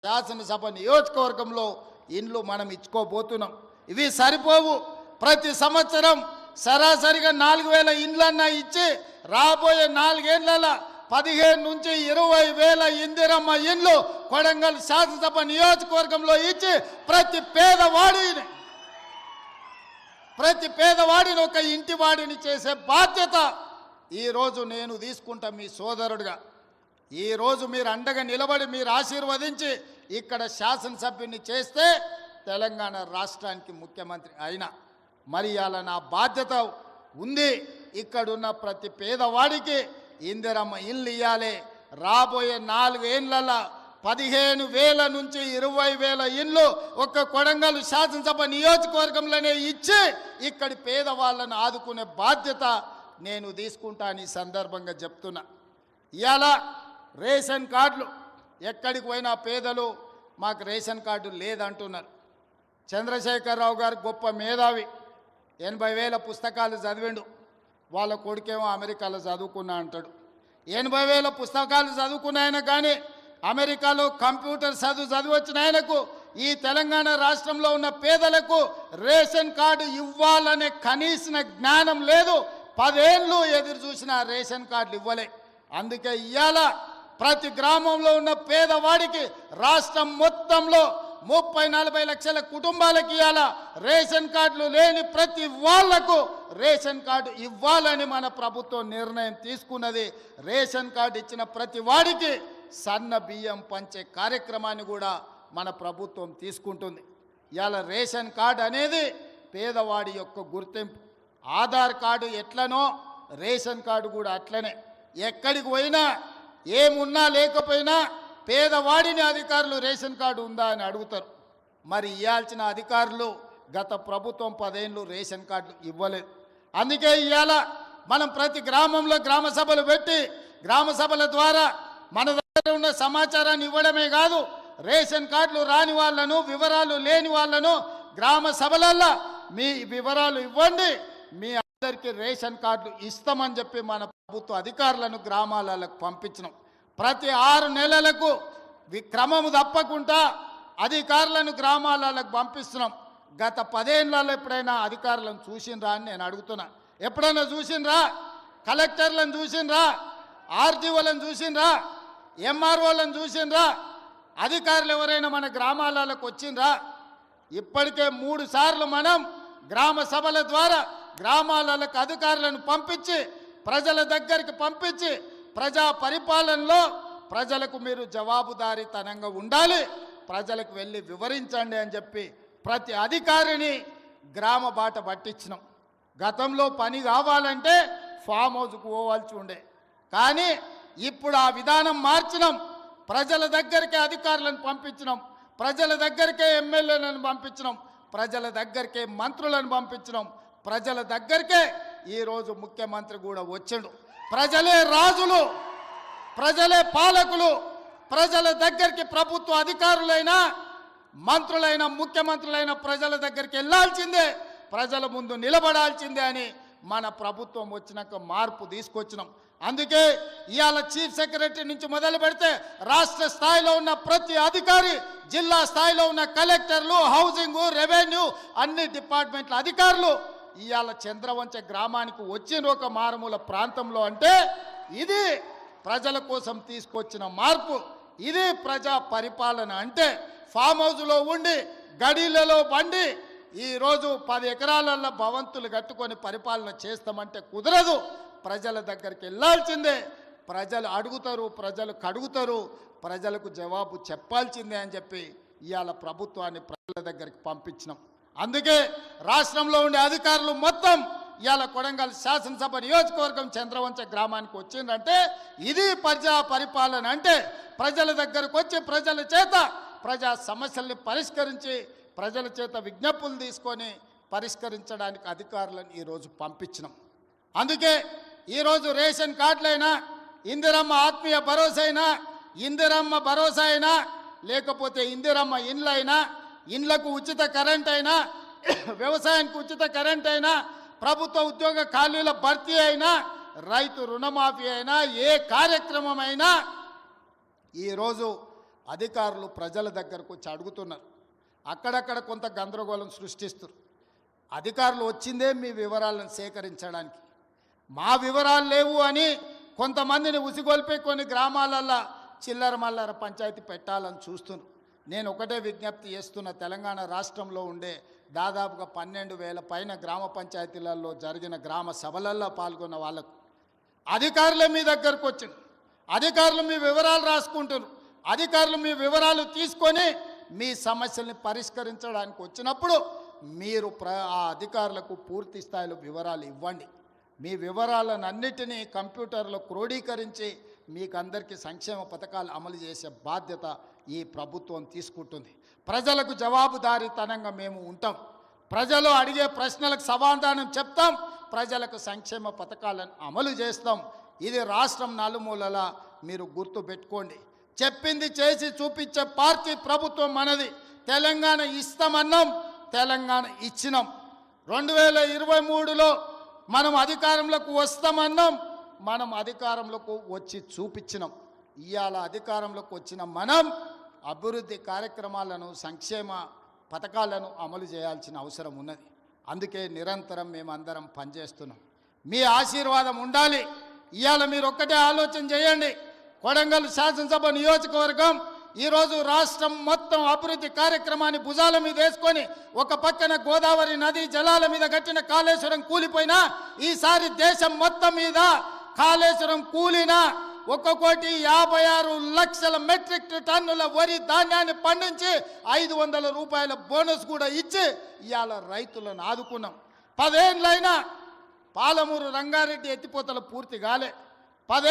శాసనసభ నియోజకవర్గంలో ఇండ్లు మనం ఇచ్చుకోబోతున్నాం. ఇవి సరిపోవు. ప్రతి సంవత్సరం సరాసరిగా 4000 ఇండ్లన్నా ఇచ్చి రాబోయే 4 ఏళ్లలో 15 నుంచి 20,000 ఇందిరమ్మ ఇండ్లు కొడంగల్ శాసనసభ నియోజకవర్గంలో ఇచ్చి ప్రతి పేదవాడిని ఒక ఇంటి వాడిని చేసే బాధ్యత ఈరోజు నేను తీసుకుంటా మీ సోదరుడిగా. ఈరోజు మీరు అండగా నిలబడి మీరు ఆశీర్వదించి ఇక్కడ శాసనసభ్యుని చేస్తే తెలంగాణ రాష్ట్రానికి ముఖ్యమంత్రి అయినా మరి అలా నా బాధ్యత ఉంది. ఇక్కడున్న ప్రతి పేదవాడికి ఇందిరమ్మ ఇల్లు ఇవ్వాలి. రాబోయే 4 ఏళ్లలో 15,000 నుంచి 20,000 ఇళ్ళు ఒక్క కొడంగల్ శాసనసభ నియోజకవర్గంలోనే ఇచ్చి ఇక్కడి పేదవాళ్ళను ఆదుకునే బాధ్యత నేను తీసుకుంటాను. ఈ సందర్భంగా చెప్తున్నా. ఇవాళ రేషన్ కార్డులు ఎక్కడికి పోయినా పేదలు మాకు రేషన్ కార్డు లేదంటున్నారు. చంద్రశేఖరరావు గారు గొప్ప మేధావి, 80,000 పుస్తకాలు చదివిండు. వాళ్ళ కొడుకేమో అమెరికాలో చదువుకున్నా అంటాడు. 80,000 పుస్తకాలు చదువుకున్న ఆయన కానీ అమెరికాలో కంప్యూటర్ చదివొచ్చిన ఆయనకు ఈ తెలంగాణ రాష్ట్రంలో ఉన్న పేదలకు రేషన్ కార్డు ఇవ్వాలనే కనీస జ్ఞానం లేదు. 10 ఏళ్ళు ఎదురు చూసిన రేషన్ కార్డులు ఇవ్వలే. అందుకే ఇవాళ ప్రతి గ్రామంలో ఉన్న పేదవాడికి రాష్ట్రం మొత్తంలో 30-40 లక్షల కుటుంబాలకి ఇవాళ రేషన్ కార్డులు లేని ప్రతి వాళ్లకు రేషన్ కార్డు ఇవ్వాలని మన ప్రభుత్వం నిర్ణయం తీసుకున్నది. రేషన్ కార్డు ఇచ్చిన ప్రతి వాడికి సన్న బియ్యం పంచే కార్యక్రమాన్ని కూడా మన ప్రభుత్వం తీసుకుంటుంది. ఇవాళ రేషన్ కార్డు అనేది పేదవాడి యొక్క గుర్తింపు. ఆధార్ కార్డు ఎట్లనో రేషన్ కార్డు కూడా అట్లనే. ఎక్కడికి పోయినా ఏమున్నా లేకపోయినా పేదవాడిని అధికారులు రేషన్ కార్డు ఉందా అని అడుగుతారు. మరి ఇవ్వాల్సిన అధికారులు గత ప్రభుత్వం 10 ఏళ్ళు రేషన్ కార్డులు ఇవ్వలేదు. అందుకే ఇవాళ మనం ప్రతి గ్రామంలో గ్రామ సభలు పెట్టి గ్రామ సభల ద్వారా మన దగ్గర ఉన్న సమాచారాన్ని ఇవ్వడమే కాదు, రేషన్ కార్డులు రాని వాళ్ళను వివరాలు లేని వాళ్ళను గ్రామ సభలల్లో మీ వివరాలు ఇవ్వండి, మీ అందరికీ రేషన్ కార్డులు ఇస్తామని చెప్పి మన ప్రభుత్వ అధికారులను గ్రామాలకు పంపించినాం. ప్రతి 6 నెలలకు క్రమము తప్పకుండా అధికారులను గ్రామాలకు పంపిస్తున్నాం. గత 10 ఏళ్లలో ఎప్పుడైనా అధికారులను చూసినరా అని నేను అడుగుతున్నా. ఎప్పుడైనా చూసినరా? కలెక్టర్లను చూసినరా? ఆర్డీఓలను చూసినరా? ఎంఆర్ఓలను చూసినరా? అధికారులు ఎవరైనా మన గ్రామాలకు వచ్చినరా? ఇప్పటికే 3 సార్లు మనం గ్రామ సభల ద్వారా గ్రామాలకు అధికారులను పంపించి ప్రజల దగ్గరికి పంపించి ప్రజా పరిపాలనలో ప్రజలకు మీరు జవాబుదారీతనంగా ఉండాలి, ప్రజలకు వెళ్ళి వివరించండి అని చెప్పి ప్రతి అధికారిని గ్రామ బాట పట్టించినాం. గతంలో పని కావాలంటే ఫామ్ హౌస్కు పోవాల్సి ఉండే, కానీ ఇప్పుడు ఆ విధానం మార్చినాం. ప్రజల దగ్గరికే అధికారులను పంపించినాం, ప్రజల దగ్గరికే ఎమ్మెల్యేలను పంపించినాం, ప్రజల దగ్గరికే మంత్రులను పంపించినాం, ప్రజల దగ్గరికే ఈరోజు ముఖ్యమంత్రి కూడా వచ్చాడు. ప్రజలే రాజులు, ప్రజలే పాలకులు. ప్రజల దగ్గరికి ప్రభుత్వ అధికారులైనా మంత్రులైన ముఖ్యమంత్రులైన ప్రజల దగ్గరికి వెళ్ళాల్సిందే, ప్రజల ముందు నిలబడాల్సిందే అని మన ప్రభుత్వం వచ్చినాక మార్పు తీసుకొచ్చినాం. అందుకే ఇవాళ చీఫ్ సెక్రటరీ నుంచి మొదలు పెడితే రాష్ట్ర స్థాయిలో ఉన్న ప్రతి అధికారి, జిల్లా స్థాయిలో ఉన్న కలెక్టర్లు, హౌసింగ్, రెవెన్యూ అన్ని డిపార్ట్మెంట్ల అధికారులు ఇవాళ చంద్రవంచ గ్రామానికి వచ్చిన ఒక మారుమూల ప్రాంతంలో అంటే ఇది ప్రజల కోసం తీసుకొచ్చిన మార్పు, ఇది ప్రజా పరిపాలన. అంటే ఫామ్ హౌస్లో ఉండి గడీలలో బండి ఈరోజు 10 ఎకరాలలో భవంతులు కట్టుకొని పరిపాలన చేస్తామంటే కుదరదు. ప్రజల దగ్గరికి వెళ్ళాల్సిందే, ప్రజలు అడుగుతారు, ప్రజలు కడుగుతారు, ప్రజలకు జవాబు చెప్పాల్సిందే అని చెప్పి ఇవాళ ప్రభుత్వాన్ని ప్రజల దగ్గరికి పంపించినాం. అందుకే రాష్ట్రంలో ఉండే అధికారులు మొత్తం ఇవాళ కొడంగల్ శాసనసభ నియోజకవర్గం చంద్రవంచ గ్రామానికి వచ్చిందంటే ఇది ప్రజా పరిపాలన. అంటే ప్రజల దగ్గరకు వచ్చి ప్రజల చేత ప్రజా సమస్యల్ని పరిష్కరించి ప్రజల చేత విజ్ఞప్తులు తీసుకొని పరిష్కరించడానికి అధికారులను ఈరోజు పంపించినాం. అందుకే ఈరోజు రేషన్ కార్డులైనా, ఇందిరమ్మ ఆత్మీయ భరోసా అయినా, ఇందిరమ్మ భరోసా అయినా, లేకపోతే ఇందిరమ్మ ఇండ్లైనా, ఇండ్లకు ఉచిత కరెంట్ అయినా, వ్యవసాయానికి ఉచిత కరెంట్ అయినా, ప్రభుత్వ ఉద్యోగ ఖాళీల భర్తీ అయినా, రైతు రుణమాఫీ అయినా, ఏ కార్యక్రమం అయినా ఈరోజు అధికారులు ప్రజల దగ్గరకు వచ్చి అడుగుతున్నారు. అక్కడక్కడ కొంత గందరగోళం సృష్టిస్తారు. అధికారులు వచ్చిందే మీ వివరాలను సేకరించడానికి. మా వివరాలు లేవు అని కొంతమందిని ఉసిగొల్పి కొన్ని గ్రామాలల్లో చిల్లర మల్లర పంచాయతీ పెట్టాలని చూస్తున్నారు. నేను ఒకటే విజ్ఞప్తి చేస్తున్న, తెలంగాణ రాష్ట్రంలో ఉండే దాదాపుగా 12,000 పైన గ్రామ పంచాయతీలలో జరిగిన గ్రామ సభలల్లో పాల్గొన్న వాళ్ళకు అధికారులే మీ దగ్గరకు వచ్చింది. అధికారులు మీ వివరాలు రాసుకుంటున్నారు. అధికారులు మీ వివరాలు తీసుకొని మీ సమస్యల్ని పరిష్కరించడానికి వచ్చినప్పుడు మీరు ఆ అధికారులకు పూర్తి స్థాయిలో వివరాలు ఇవ్వండి. మీ వివరాలన్నిటినీ కంప్యూటర్లో క్రోడీకరించి మీకు అందరికీ సంక్షేమ పథకాలు అమలు చేసే బాధ్యత ఈ ప్రభుత్వం తీసుకుంటుంది. ప్రజలకు జవాబుదారీతనంగా మేము ఉంటాం. ప్రజలు అడిగే ప్రశ్నలకు సమాధానం చెప్తాం. ప్రజలకు సంక్షేమ పథకాలను అమలు చేస్తాం. ఇది రాష్ట్రం నలుమూలలా మీరు గుర్తు పెట్టుకోండి. చెప్పింది చేసి చూపించే పార్టీ ప్రభుత్వం మనది. తెలంగాణ ఇస్తామన్నాం, తెలంగాణ ఇచ్చినాం. 2023లో మనం అధికారంలోకి వస్తామన్నాం, మనం అధికారంలోకి వచ్చి చూపించినాం. ఇవాళ అధికారంలోకి వచ్చిన మనం అభివృద్ధి కార్యక్రమాలను, సంక్షేమ పథకాలను అమలు చేయాల్సిన అవసరం ఉన్నది. అందుకే నిరంతరం మేమందరం పనిచేస్తున్నాం. మీ ఆశీర్వాదం ఉండాలి. ఇవాళ మీరు ఒక్కటే ఆలోచన చేయండి. కొడంగల్ శాసనసభ నియోజకవర్గం ఈరోజు రాష్ట్రం మొత్తం అభివృద్ధి కార్యక్రమాన్ని భుజాల మీద వేసుకొని, ఒక పక్కన గోదావరి నది జలాల మీద కట్టిన కాళేశ్వరం కూలిపోయినా, ఈసారి దేశం మొత్తం మీద కాళేశ్వరం కూలినా 1,56,00,000 మెట్రిక్ టన్నుల వరి ధాన్యాన్ని పండించి 500 రూపాయల బోనస్ కూడా ఇచ్చి ఇవాళ రైతులను ఆదుకున్నాం. 10 ఏళ్ళైనా పాలమూరు రంగారెడ్డి ఎత్తిపోతలు పూర్తి కాలే. 10